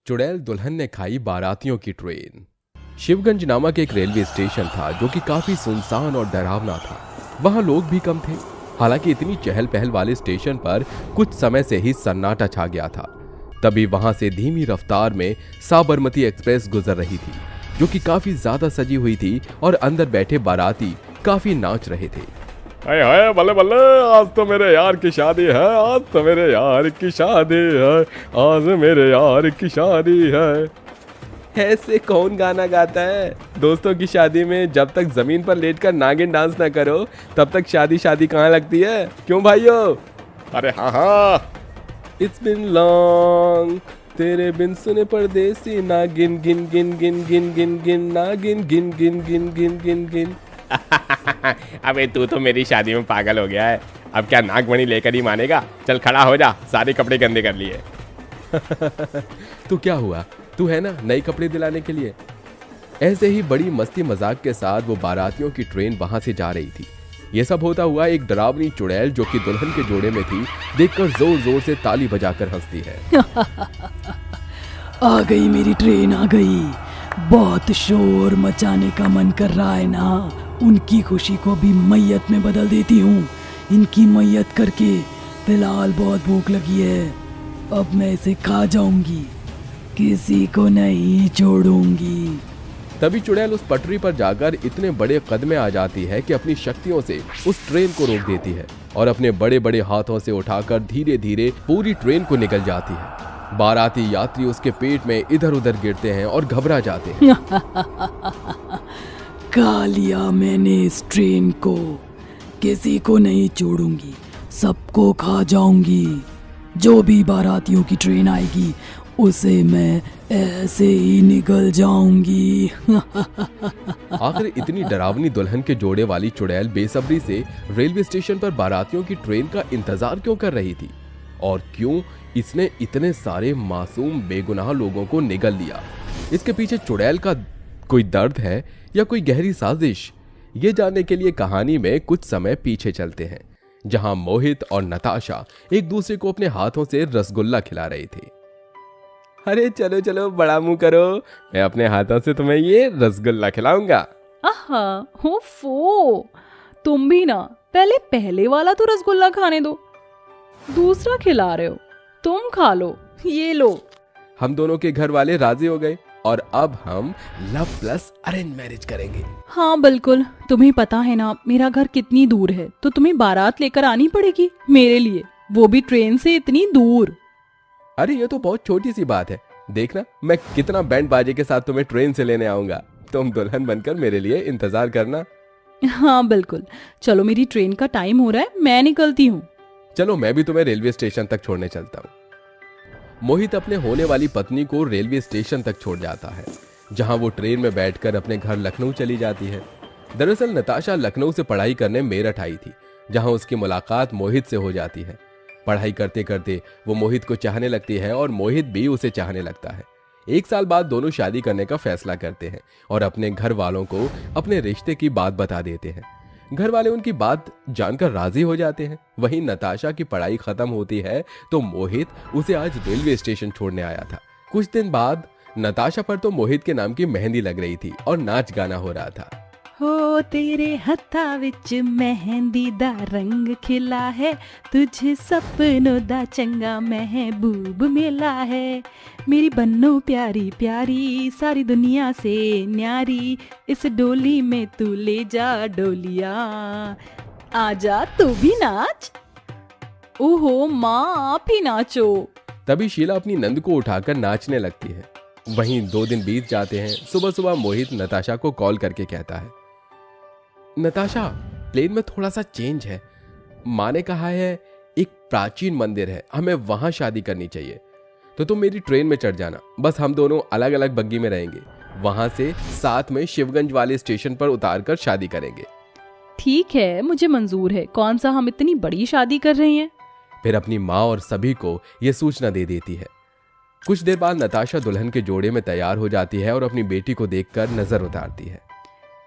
चुड़ैल दुल्हन ने खाई बारातियों की ट्रेन। शिवगंज नामक एक रेलवे स्टेशन था जो कि काफी सुनसान और डरावना था। वहां लोग भी कम थे। हालांकि इतनी चहल पहल वाले स्टेशन पर कुछ समय से ही सन्नाटा छा गया था। तभी वहां से धीमी रफ्तार में साबरमती एक्सप्रेस गुजर रही थी, जो कि काफी ज्यादा सजी हुई थी और अंदर बैठे बाराती काफी नाच रहे थे। हाय हाय बल्ले बल्ले, आज तो मेरे यार की शादी है, आज तो मेरे यार की शादी है, आज मेरे यार की शादी है। ऐसे कौन गाना गाता है? दोस्तों की शादी में जब तक जमीन पर लेटकर नागिन डांस ना करो तब तक शादी शादी कहाँ लगती है? क्यों भाइयों? अरे हाँ हाँ। इट्स बिन लॉन्ग, तेरे बिन सुने परदेसी, नागिन गिन गिन गिन गिन गिन गिन, नागिन गिन गिन गिन गिन गिन गिन। अबे तू तो मेरी शादी में पागल हो गया है। अब क्या नागमणि लेकर ही मानेगा? चल खड़ा हो जा, सारे कपड़े गंदे कर लिए। तो क्या हुआ, तू है ना नए कपड़े दिलाने के लिए। ऐसे ही बड़ी मस्ती मजाक के साथ वो बारातियों की ट्रेन वहां से जा रही थी। ये सब होता हुआ एक डरावनी चुड़ैल जो कि दुल्हन के जोड़े में थी, देखकर जोर जोर से ताली बजाकर हंसती है। आ गई मेरी ट्रेन, आ गई। बहुत शोर मचाने का मन कर रहा है ना, उनकी खुशी को भी मैयत में बदल देती हूँ। इनकी मैयत करके फिलहाल बहुत भूख लगी है, अब मैं इसे खा जाऊंगी, किसी को नहीं छोड़ूंगी। तभी चुड़ैल उस पटरी पर जाकर इतने बड़े कद में आ जाती है कि अपनी शक्तियों से उस ट्रेन को रोक देती है और अपने बड़े बड़े हाथों से उठाकर धीरे धीरे पूरी ट्रेन को निकल जाती है। बाराती यात्री उसके पेट में इधर उधर गिरते हैं और घबरा जाते हैं। खा लिया मैंने इस ट्रेन को, किसी को नहीं छोड़ूंगी, सबको खा जाऊंगी। जो भी बारातियों की ट्रेन आएगी उसे मैं ऐसे ही निकल जाऊंगी। आखिर इतनी डरावनी दुल्हन के जोड़े वाली चुड़ैल बेसब्री से रेलवे स्टेशन पर बारातियों की ट्रेन का इंतजार क्यों कर रही थी, और क्यों इसने इतने सारे मासूम बेगुनाह लोगों को निगल लिया? इसके पीछे चुड़ैल का कोई दर्द है या कोई गहरी साजिश? ये जानने के लिए कहानी में कुछ समय पीछे चलते हैं, जहां मोहित और नताशा एक दूसरे को अपने हाथों से रसगुल्ला खिला रहे थे। अरे चलो चलो, बड़ा मुंह करो, मैं अपने हाथों से तुम्हें ये रसगुल्ला खिलाऊंगा। आहा, हो फो, तुम भी ना पहले वाला तो रसगुल्ला खाने दो, दूसरा खिला रहे हो, तुम खा लो, ये लो। हम दोनों के घर वाले राजी हो गए और अब हम लव प्लस अरेंज मैरिज करेंगे। हाँ बिल्कुल, तुम्हें पता है ना मेरा घर कितनी दूर है, तो तुम्हें बारात लेकर आनी पड़ेगी मेरे लिए, वो भी ट्रेन से इतनी दूर। अरे ये तो बहुत छोटी सी बात है, देखना मैं कितना बैंड बाजे के साथ तुम्हें ट्रेन से लेने आऊंगा। तुम दुल्हन बनकर मेरे लिए इंतजार करना। हाँ बिल्कुल, चलो मेरी ट्रेन का टाइम हो रहा है, मैं निकलती हूँ। चलो मैं भी तुम्हें रेलवे स्टेशन तक छोड़ने चलता हूँ। मोहित अपने होने वाली पत्नी को रेलवे स्टेशन तक छोड़ जाता है, जहां वो ट्रेन में बैठकर अपने घर लखनऊ चली जाती है। दरअसल नताशा लखनऊ से पढ़ाई करने मेरठ आई थी, जहां उसकी मुलाकात मोहित से हो जाती है। पढ़ाई करते करते वो मोहित को चाहने लगती है और मोहित भी उसे चाहने लगता है। 1 साल बाद दोनों शादी करने का फैसला करते हैं और अपने घर वालों को अपने रिश्ते की बात बता देते हैं। घर वाले उनकी बात जानकर राजी हो जाते हैं। वहीं नताशा की पढ़ाई खत्म होती है तो मोहित उसे आज रेलवे स्टेशन छोड़ने आया था। कुछ दिन बाद नताशा पर तो मोहित के नाम की मेहंदी लग रही थी और नाच गाना हो रहा था। हो तेरे हत्था विच मेहंदी दा रंग खिला है, तुझे सपनों दा चंगा महबूब मिला है, मेरी बन्नो प्यारी प्यारी सारी दुनिया से न्यारी, इस डोली में तू ले जा डोलिया, आजा तू भी नाच। ओहो माँ, आप ही नाचो। तभी शीला अपनी नंद को उठाकर नाचने लगती है। वहीं 2 दिन बीत जाते हैं। सुबह सुबह मोहित नताशा को कॉल करके कहता है, नताशा प्लेन में थोड़ा सा चेंज है, माँ ने कहा है एक प्राचीन मंदिर है, हमें वहां शादी करनी चाहिए, तो तुम मेरी ट्रेन में चढ़ जाना। बस हम दोनों अलग अलग बग्गी में रहेंगे, वहां से साथ में शिवगंज वाले स्टेशन पर उतारकर शादी करेंगे। ठीक है, मुझे मंजूर है, कौन सा हम इतनी बड़ी शादी कर रहे हैं। फिर अपनी माँ और सभी को यह सूचना दे देती है। कुछ देर बाद नताशा दुल्हन के जोड़े में तैयार हो जाती है और अपनी बेटी को देखकर नजर उतारती है।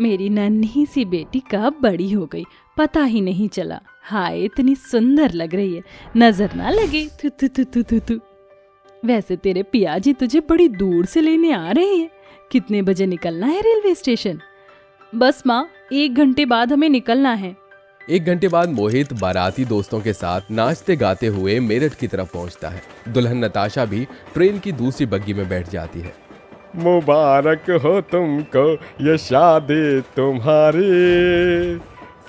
मेरी नन्ही सी बेटी कब बड़ी हो गई पता ही नहीं चला। हाय इतनी सुंदर लग रही है, नजर ना लगे। थु थु थु थु थु थु। वैसे तेरे पियाजी तुझे बड़ी दूर से लेने आ रहे हैं। कितने बजे निकलना है रेलवे स्टेशन? बस माँ, 1 घंटे बाद हमें निकलना है। 1 घंटे बाद मोहित बाराती दोस्तों के साथ नाचते गाते हुए मेरठ की तरफ पहुंचता है। दुल्हन नताशा भी ट्रेन की दूसरी बग्गी में बैठ जाती है। मुबारक हो तुमको ये शादी तुम्हारी,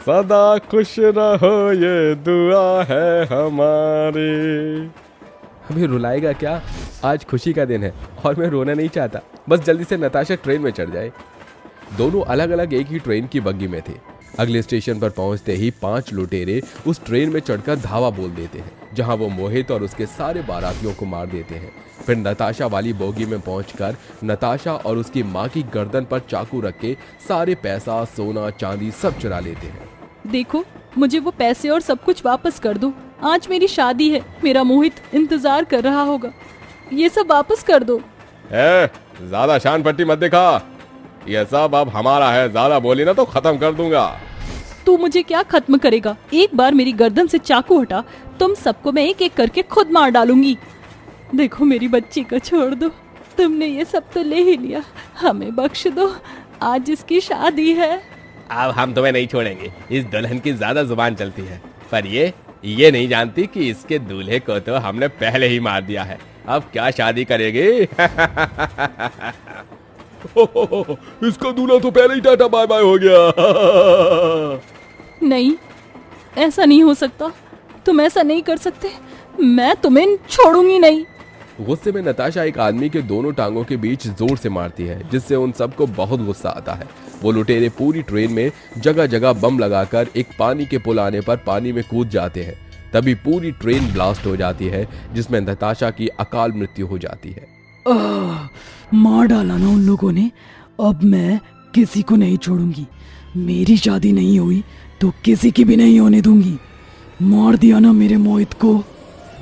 सदा खुश रहो ये दुआ है हमारी। अभी रुलाएगा क्या? आज खुशी का दिन है और मैं रोना नहीं चाहता। बस जल्दी से नताशा ट्रेन में चढ़ जाए। दोनों अलग अलग एक ही ट्रेन की बग्गी में थे। अगले स्टेशन पर पहुंचते ही 5 लुटेरे उस ट्रेन में चढ़कर धावा बोल देते हैं, जहां वो मोहित और उसके सारे बारातियों को मार देते हैं। फिर नताशा वाली बोगी में पहुंचकर नताशा और उसकी माँ की गर्दन पर चाकू रख के सारे पैसा, सोना, चांदी सब चुरा लेते हैं। देखो, मुझे वो पैसे और सब कुछ वापस कर दो। आज मेरी शादी है, मेरा मोहित इंतजार कर रहा होगा। ये सब वापस कर दो। ज्यादा शान पट्टी मत दिखा, ये सब अब हमारा है। ज्यादा बोली ना तो खत्म कर दूंगा। तू मुझे क्या खत्म करेगा? एक बार मेरी गर्दन से चाकू हटा, तुम सबको मैं एक एक करके खुद मार डालूंगी। देखो, मेरी बच्ची को छोड़ दो। तुमने ये सब तो ले ही लिया, हमें बख्श दो। आज इसकी शादी है। अब हम तुम्हें नहीं छोड़ेंगे। इस दुल्हन की ज्यादा जुबान चलती है, पर ये नहीं जानती कि इसके दूल्हे को तो हमने पहले ही मार दिया है। अब क्या शादी करेगी? इसका दूल्हा तो पहले ही टाटा बाय बाय हो गया। नहीं, ऐसा नहीं हो सकता। तुम ऐसा नहीं कर सकते। मैं तुम्हें छोड़ूंगी नहीं। गुस्से में नताशा एक आदमी के दोनों टांगों के बीच जोर से मारती है, जिससे उन सबको बहुत गुस्सा आता है। वो लुटेरे पूरी ट्रेन में जगह जगह बम लगाकर एक पानी के पुल आने पर पानी में कूद जाते हैं। तभी पूरी ट्रेन ब्लास्ट हो जाती है, जिसमें नताशा की अकाल मृत्यु हो जाती है। मार डाला ना उन लोगों ने। अब मैं किसी को नहीं छोड़ूंगी। मेरी शादी नहीं हुई तो किसी की भी नहीं होने दूंगी। मार दिया ना मेरे मोहित को।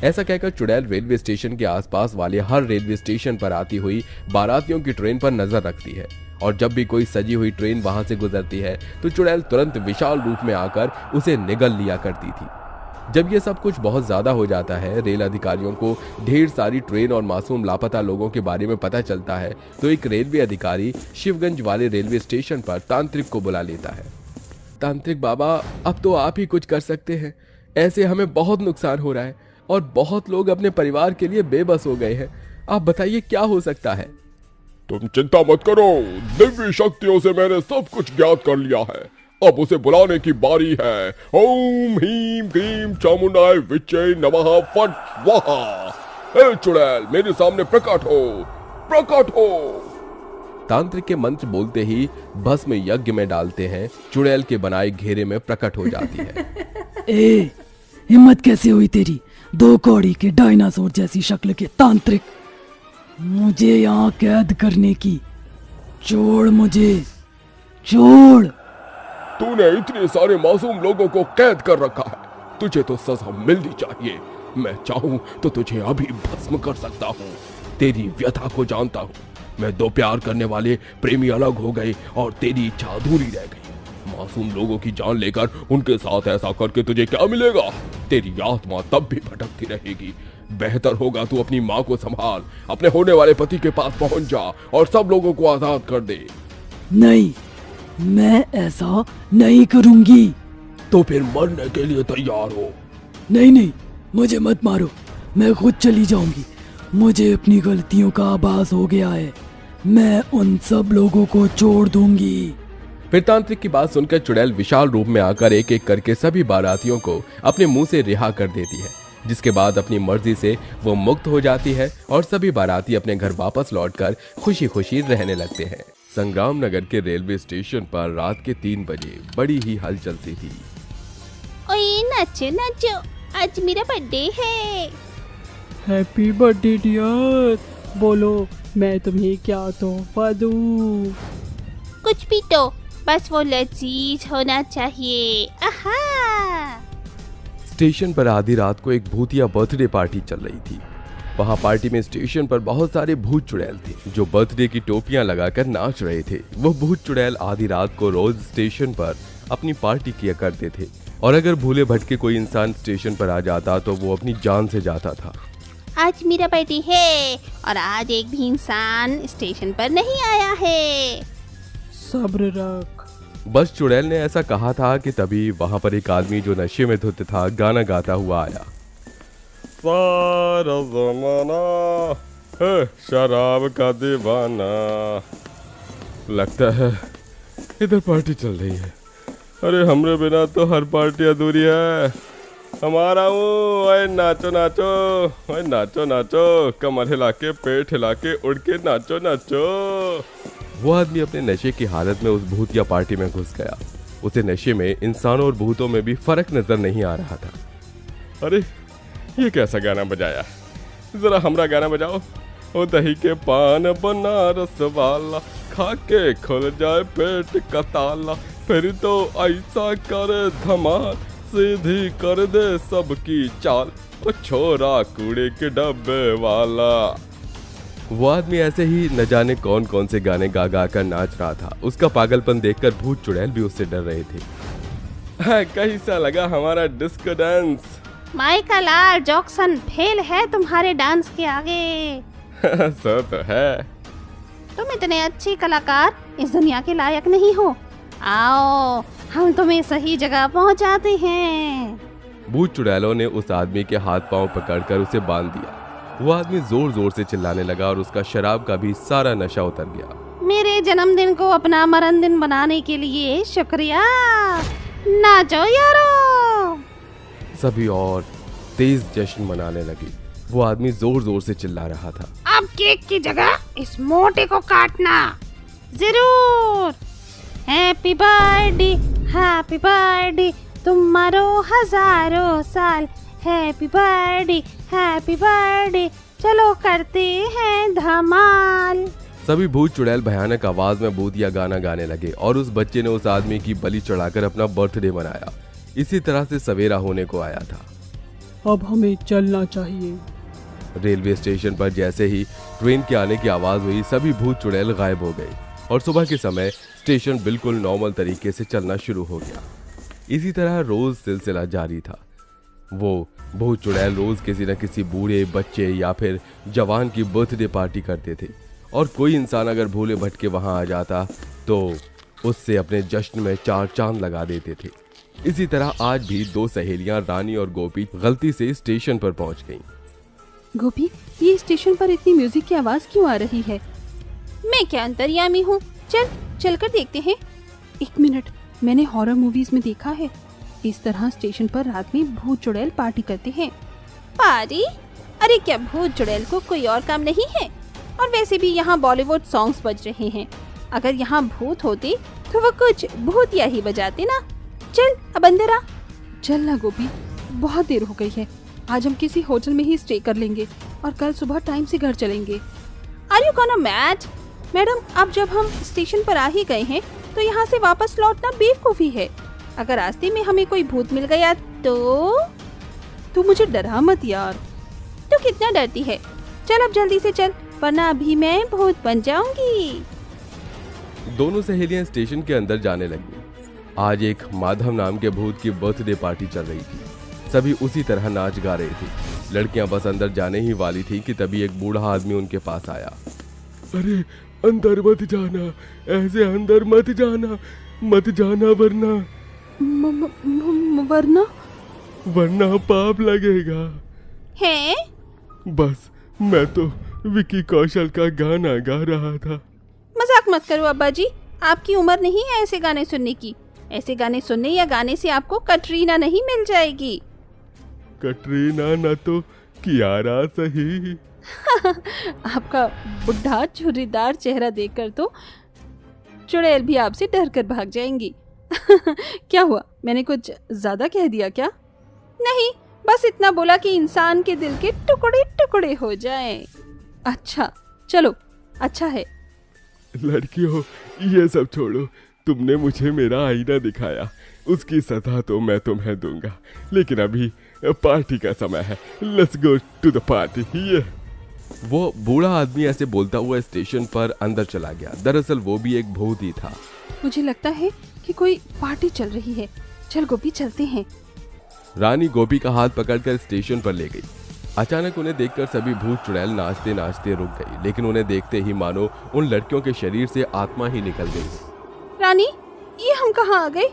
ऐसा कहकर चुड़ैल रेलवे स्टेशन के आसपास वाले हर रेलवे स्टेशन पर आती हुई बारातियों की ट्रेन पर नजर रखती है, और जब भी कोई सजी हुई ट्रेन वहां से गुजरती है तो चुड़ैल तुरंत विशाल रूप में आकर उसे निगल लिया करती थी। जब ये सब कुछ बहुत ज्यादा हो जाता है, रेल अधिकारियों को ढेर सारी ट्रेन और मासूम लापता लोगों के बारे में पता चलता है, तो एक रेलवे अधिकारी शिवगंज वाले रेलवे स्टेशन पर तांत्रिक को बुला लेता है। तांत्रिक बाबा, अब तो आप ही कुछ कर सकते हैं। ऐसे हमें बहुत नुकसान हो रहा है और बहुत लोग अपने परिवार के लिए बेबस हो गए हैं। आप बताइए क्या हो सकता है? तुम चिंता मत करो, दिव्य शक्तियों से मैंने सब कुछ ज्ञात कर लिया है। अब उसे बुलाने की बारी है। ओम ह्रीम क्रीम चामुंडाय विच्चे नमः फट स्वाहा। हे चुड़ैल, मेरे सामने प्रकट हो, प्रकट हो। तांत्रिक के मंत्र बोलते ही भस्म यज्ञ में डालते हैं, चुड़ैल के बनाए घेरे में प्रकट हो जाती है। हिम्मत कैसे हुई तेरी, 2 कौड़ी के डायनासोर जैसी शक्ल के तांत्रिक, मुझे यहाँ कैद करने की? छोड़ मुझे, छोड़। तूने इतने सारे मासूम लोगों को कैद कर रखा है, तुझे तो सजा मिलनी चाहिए। मैं चाहूं तो तुझे अभी भस्म कर सकता हूँ। तेरी व्यथा को जानता हूँ। मैं 2 प्यार करने वाले प्रेमी अलग हो गए और तेरी इच्छा अधूरी रह गई। मासूम लोगों की जान लेकर उनके साथ ऐसा करके तुझे क्या मिलेगा? तेरी आत्मा तब भी भटकती रहेगी। बेहतर होगा तू अपनी माँ को संभाल, अपने होने वाले पति के पास पहुंच जा और सब लोगों को आजाद कर दे। नहीं, मैं ऐसा नहीं करूंगी। तो फिर मरने के लिए तैयार हो? नहीं, मुझे मत मारो, मैं खुद चली जाऊंगी। मुझे अपनी गलतियों का आभास हो गया है। मैं उन सब लोगों को छोड़ दूंगी। फिर तांत्रिक की बात सुनकर चुड़ैल विशाल रूप में आकर एक एक करके सभी बारातियों को अपने मुंह से रिहा कर देती है, जिसके बाद अपनी मर्जी से वो मुक्त हो जाती है और सभी बाराती अपने घर वापस लौटकर खुशी खुशी रहने लगते हैं। संग्राम नगर के रेलवे स्टेशन पर रात के 3 बजे बड़ी ही हलचल सी थी। ओए नाचो नाचो, आज मेरा बर्थडे है। Happy birthday dear. बोलो, मैं तुम्हें क्या तोहफा दूं? कुछ भी तो, बस वो लजीज होना चाहिए। आहा। स्टेशन पर आधी रात को एक भूतिया बर्थडे पार्टी चल रही थी। वहां पार्टी में स्टेशन पर बहुत सारे भूत चुड़ैल थे जो बर्थडे की टोपियां लगाकर नाच रहे थे। वो भूत चुड़ैल आधी रात को रोज स्टेशन पर अपनी पार्टी किया करते थे और अगर भूले भटके कोई इंसान स्टेशन पर आ जाता तो वो अपनी जान से जाता था। आज मेरा बर्थडे है और आज एक भी इंसान स्टेशन पर नहीं आया है। सब्र रख। बस चुड़ैल ने ऐसा कहा था कि तभी वहां पर एक आदमी जो नशे में धुत था गाना गाता हुआ आया। सारा जमाना है शराब का दीवाना। लगता है इधर पार्टी चल रही है। अरे हमरे बिना तो हर पार्टी अधूरी है। हमारा ओए नाचो नाचो, ओए नाचो नाचो, कमर हिला के पेट हिला के उड़ के नाचो नाचो। वो आदमी अपने नशे की हालत में उस भूतिया पार्टी में घुस गया। उसे नशे में इंसानों और भूतों में भी फर्क नजर नहीं आ रहा था। अरे ये कैसा गाना बजाया, जरा हमरा गाना बजाओ। ओ दही के पान बनारस वाला, खा के खुल जाए पेट का ताला, फिर तो ऐसा कर धमाल, सीधी कर दे सबकी चाल, ओ छोरा कूड़े के डब्बे वाला। वो आदमी ऐसे ही न जाने कौन कौन से गाने गा गा कर नाच रहा था। उसका पागलपन देखकर भूत चुड़ैल भी उससे डर रहे थे। कैसा लगा हमारा disco dance? Michael are Jackson fail है तुम्हारे डांस के आगे। सो तो है। तुम इतने अच्छे कलाकार इस दुनिया के लायक नहीं हो। आओ हम तुम्हें सही जगह पहुंचाते हैं। भूत चुड़ैलों ने उस आदमी के हाथ पांव पकड़कर उसे बांध दिया। वो आदमी जोर जोर से चिल्लाने लगा और उसका शराब का भी सारा नशा उतर गया। मेरे जन्मदिन को अपना मरण दिन बनाने के लिए शुक्रिया। नाचो यारो। सभी और तेज जश्न मनाने लगे। वो आदमी जोर जोर से चिल्ला रहा था। अब केक की जगह इस मोटे को काटना जरूर। हैप्पी बर्थडे तुम्हारो हजारों साल। हैप्पी बर्थडे चलो करते हैं धमाल। सभी भूत चुड़ैल भयानक आवाज में भूतिया गाना गाने लगे और उस बच्चे ने उस आदमी की बलि चढ़ाकर अपना बर्थडे मनाया। इसी तरह से सवेरा होने को आया था। अब हमें चलना चाहिए। रेलवे स्टेशन पर जैसे ही ट्रेन के आने की आवाज हुई, सभी भूत चुड़ैल गायब हो गए और सुबह के समय स्टेशन बिल्कुल नॉर्मल तरीके से चलना शुरू हो गया। इसी तरह रोज सिलसिला जारी था। वो भूत चुड़ैल रोज किसी न किसी बूढ़े बच्चे या फिर जवान की बर्थडे पार्टी करते थे और कोई इंसान अगर भूले भटके वहां आ जाता तो उससे अपने जश्न में 4 चांद लगा देते थे। इसी तरह आज भी 2 सहेलियां रानी और गोपी गलती से स्टेशन पर पहुंच गईं। गोपी, ये स्टेशन पर इतनी म्यूजिक की आवाज क्यों आ रही है? मैं क्या अंतर्यामी हूँ। चलकर देखते हैं। 1 मिनट, मैंने हॉरर मूवीज में देखा है इस तरह स्टेशन पर रात में भूत चुड़ैल पार्टी करते हैं। पार्टी? अरे क्या भूत चुड़ैल को कोई और काम नहीं है? और वैसे भी यहाँ बॉलीवुड सॉन्ग्स बज रहे हैं। अगर यहाँ भूत होते तो वो कुछ भूतिया ही बजाते ना। चल अब अंदर आ। चल ना गोपी, बहुत देर हो गई है। आज हम किसी होटल में ही स्टे कर लेंगे और कल सुबह टाइम से घर चलेंगे। Are you gonna mad? Madam, अब जब हम स्टेशन पर आ ही गए हैं तो यहाँ से वापस लौटना बेवकूफी है। अगर रास्ते में हमें कोई भूत मिल गया तो? तू मुझे डरा मत यार। तू कितना डरती है? चल अब जल्दी से चल, वरना अभी मैं भूत बन जाऊंगी। दोनों सहेलियां स्टेशन के अंदर जाने लगी। आज एक माधव नाम के भूत की बर्थडे पार्टी चल रही थी। सभी उसी तरह नाच गा रहे थे। लड़कियां बस अंदर जाने ही वाली थी कि तभी एक बूढ़ा आदमी उनके पास आया। अरे अंदर मत जाना, ऐसे अंदर मत जाना वरना पाप लगेगा। है? बस मैं तो विकी कौशल का गाना गा रहा था। मजाक मत करो अब्बा जी, आपकी उम्र नहीं है ऐसे गाने सुनने की। ऐसे गाने सुनने या गाने से आपको कटरीना नहीं मिल जाएगी। कटरीना ना तो कियारा सही। आपका बुढ़ा झुर्रीदार चेहरा देखकर तो चुड़ैल भी आपसे डर कर भाग जाएंगी। क्या हुआ, मैंने कुछ ज्यादा कह दिया क्या? नहीं, बस इतना बोला कि इंसान के दिल के टुकड़े टुकड़े हो जाएं। अच्छा चलो, अच्छा है। लड़कियों, ये सब छोड़ो। तुमने मुझे मेरा आईना दिखाया, उसकी सजा तो मैं तुम्हें दूंगा। लेकिन अभी पार्टी का समय है। Let's go to the party. ये वो बूढ़ा आदमी ऐसे बोलता हुआ स्टेशन पर अंदर चला गया। दरअसल वो भी एक भूत ही था। मुझे लगता है कि कोई पार्टी चल रही है। चल गोपी, चलते हैं। रानी गोपी का हाथ पकड़कर स्टेशन पर ले गई। अचानक उन्हें देखकर सभी भूत चुड़ैल नाचते नाचते रुक गई, लेकिन उन्हें देखते ही मानो उन लड़कियों के शरीर से आत्मा ही निकल गई। रानी, ये हम कहाँ आ गए?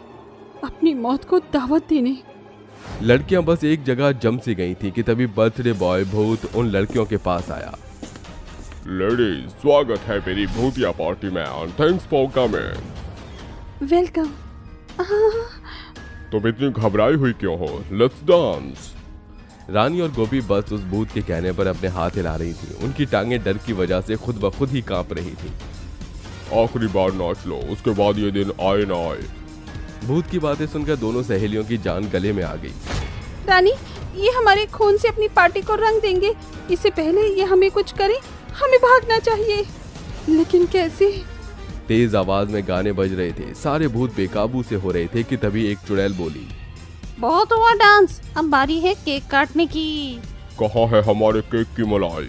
अपनी मौत को दावत देने। लड़कियां बस एक जगह जम सी गई थी कि तभी बर्थडे बॉय भूत उन लड़कियों के पास आया। लेडीज, स्वागत है मेरी भूतिया पार्टी में and thanks for coming. Welcome. तुम इतनी घबराई हुई क्यों हो? Let's dance. रानी और गोपी बस उस भूत के कहने पर अपने हाथ हिला रही थी। उनकी टांगें डर की वजह से खुद ब खुद ही कांप रही थी। आखिरी बार नाच लो, उसके बाद ये दिन आए ना आए। भूत की बातें सुनकर दोनों सहेलियों की जान गले में आ गई। रानी, ये हमारे खून से अपनी पार्टी को रंग देंगे। इससे पहले ये हमें कुछ करे, हमें भागना चाहिए। लेकिन कैसे? तेज आवाज में गाने बज रहे थे। सारे भूत बेकाबू से हो रहे थे कि तभी एक चुड़ैल बोली, बहुत हुआ डांस, अब बारी है केक काटने की। कहाँ है हमारे केक की मलाई?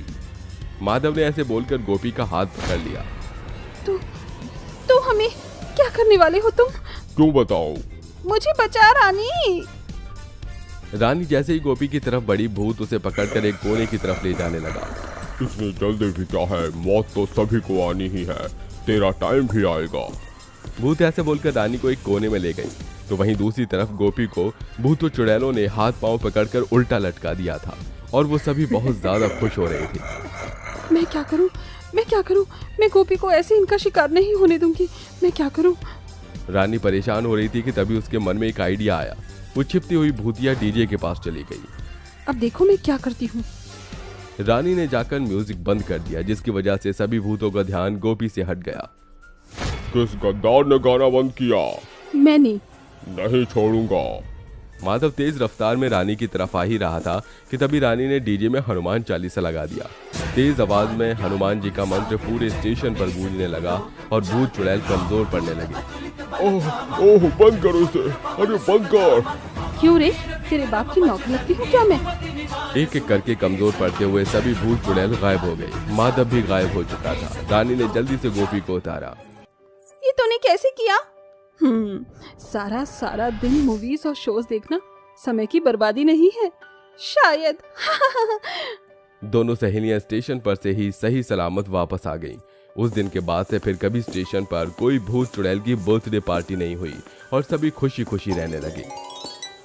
माधव ने ऐसे बोलकर गोपी का हाथ पकड़ लिया। तो हमें क्या करने वाले हो तुम? क्यों बताऊं? मुझे बचा रानी। रानी जैसे ही गोपी की तरफ बढ़ी, भूत उसे पकड़कर एक कोने की तरफ ले जाने लगा। इतनी जल्दी भी क्या है, मौत तो सभी को आनी ही है, तेरा टाइम भी आएगा। भूत ऐसे बोलकर रानी को एक कोने में ले गई, तो वहीं दूसरी तरफ गोपी को भूतों चुड़ैलों ने हाथ पांव पकड़कर उल्टा लटका दिया था और वो सभी बहुत ज्यादा खुश हो रहे थे। मैं क्या करूं? मैं गोपी को ऐसे इनका शिकार नहीं होने दूंगी। मैं क्या करूं? रानी परेशान हो रही थी कि तभी उसके मन में एक आइडिया आया। वो छिपती हुई भूतिया डीजे के पास चली गई। अब देखो मैं क्या करती हूँ। रानी ने जाकर म्यूजिक बंद कर दिया, जिसकी वजह से सभी भूतों का ध्यान गोपी से हट गया। किस गद्दार ने गाना बंद किया? मैंने। नहीं छोड़ूंगा। माधव तेज रफ्तार में रानी की तरफ आ ही रहा था कि तभी रानी ने डीजे में हनुमान चालीसा लगा दिया। तेज आवाज में हनुमान जी का मंत्र पूरे स्टेशन पर गूंजने लगा और भूत चुड़ैल कमजोर पड़ने लगे। ओह बंद करो इसे, अरे बंद कर। क्यों रे, तेरे बाप की नौकर लगती हूँ क्या मैं? एक एक करके कमजोर पड़ते हुए सभी भूत चुड़ैल गायब हो गए। माधव भी गायब हो चुका था। रानी ने जल्दी से गोपी को उतारा। ये तूने कैसे किया? सारा दिन मूवीज और शोज देखना समय की बर्बादी नहीं है शायद। दोनों सहेलियां स्टेशन पर से ही सही सलामत वापस आ गईं। उस दिन के बाद से फिर कभी स्टेशन पर कोई भूत चुड़ैल की बर्थडे पार्टी नहीं हुई और सभी खुशी खुशी रहने लगे।